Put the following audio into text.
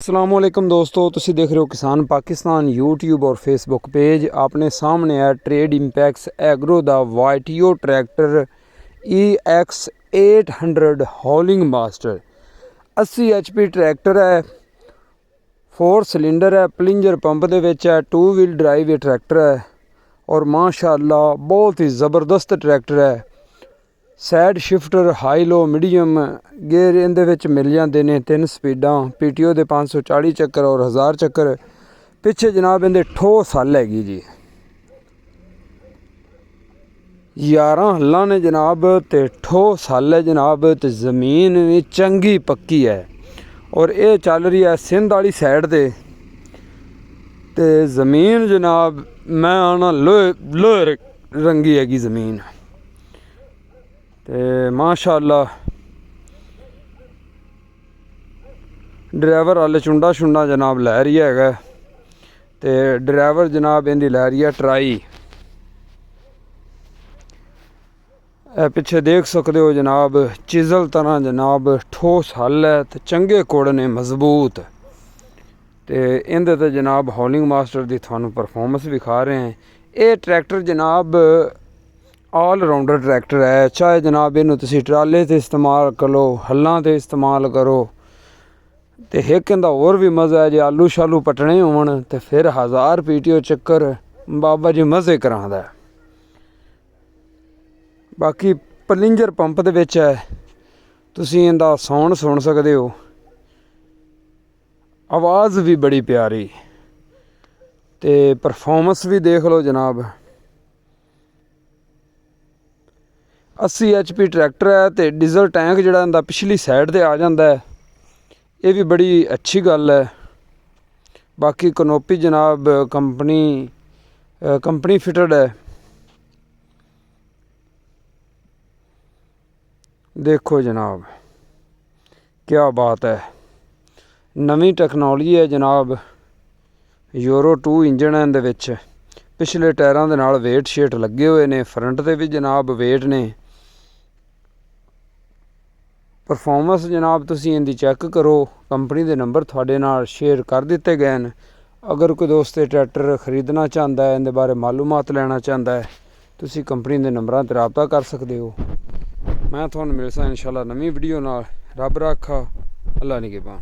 अस्सलामुअलैकुम दोस्तों, तुसी देख रहे हो किसान पाकिस्तान यूट्यूब और फेसबुक पेज। अपने सामने है ट्रेड इंपैक्स एग्रो दा YTO tractor EX 800 hauling master 80 HP tractor है। 4 सिलेंडर है, प्लिंजर पंप दे विच है, 2 व्हील ड्राइव ये ट्रैक्टर है और माशाअल्लाह बहुत ही ज़बरदस्त ट्रैक्टर है। Sad shifter high low medium gear इहदे विच मिल जाते हैं। 3 स्पीडां PTO दे 540 चक्कर और 1000 चक्कर। पिछे जनाब इहदे ठोस हल हैगी जी, 11 हल्लां ने जनाब, ते ठोस हल है जनाब, ते ज़मीन भी चंगी पक्की है और ये चल रही है सिंध वाली साइड ते ज़मीन जनाब मैं आना लोहे रंगी हैगी ज़मीन ते माशाअल्लाह। ड्राइवर हाले चुंडा शुंडा जनाब लै रही है ते ड्राइवर जनाब इहदी लै रही है ट्राई। पिछे देख सकते हो जनाब, चिजल तरह जनाब ठोस हल है ते चंगे कोड़ ने मजबूत। ते इहदे ते जनाब हॉलिंग मास्टर दी थानू परफॉर्मेंस विखा रहे हैं। ये ट्रैक्टर जनाब ऑल राउंडर ट्रैक्टर है। चाहे जनाब इनू तुसी ट्राले ते इस्तेमाल करो, हल्लां ते इस्तेमाल करो, ते एक इंदा होर भी मज़ा है जे आलू शालू पटने होवन ते फिर 1000 PTO चक्कर बाबा जी मज़े करांदा है। बाकी प्लिंजर पंप दे विच है, तुसी इंदा साउंड सुन सकते हो, आवाज़ भी बड़ी प्यारी ते परफॉर्मेंस भी देख लो जनाब। 80 HP ट्रैक्टर है ते डीजल टैंक जिहड़ा इंदा पिछली साइड ते आ जाता है, ये भी बड़ी अच्छी गल है। बाकी कनोपी जनाब कंपनी फिटड है। देखो जनाब क्या बात है, नवी टेक्नोलॉजी है जनाब। यूरो 2 इंजन है इहदे विच। पिछले टायरां दे नाल वेट शेट लगे हुए ने, फ्रंट ते भी जनाब वेट ने। परफॉर्मेंस जनाब तुसी इहदी चैक करो, कंपनी दे नंबर थोड़े नाल शेयर कर दिते गए हैं। अगर कोई दोस्त ट्रैक्टर खरीदना चाहता है, इहदे बारे मालूमात लेना चाहता है, तुसी कंपनी दे नंबरां ते राबता कर सकते हो। मैं तुहानूं मिलसा इंशाअल्लाह नवीं वीडियो नाल। रब राखा, अल्लाह निगहबान।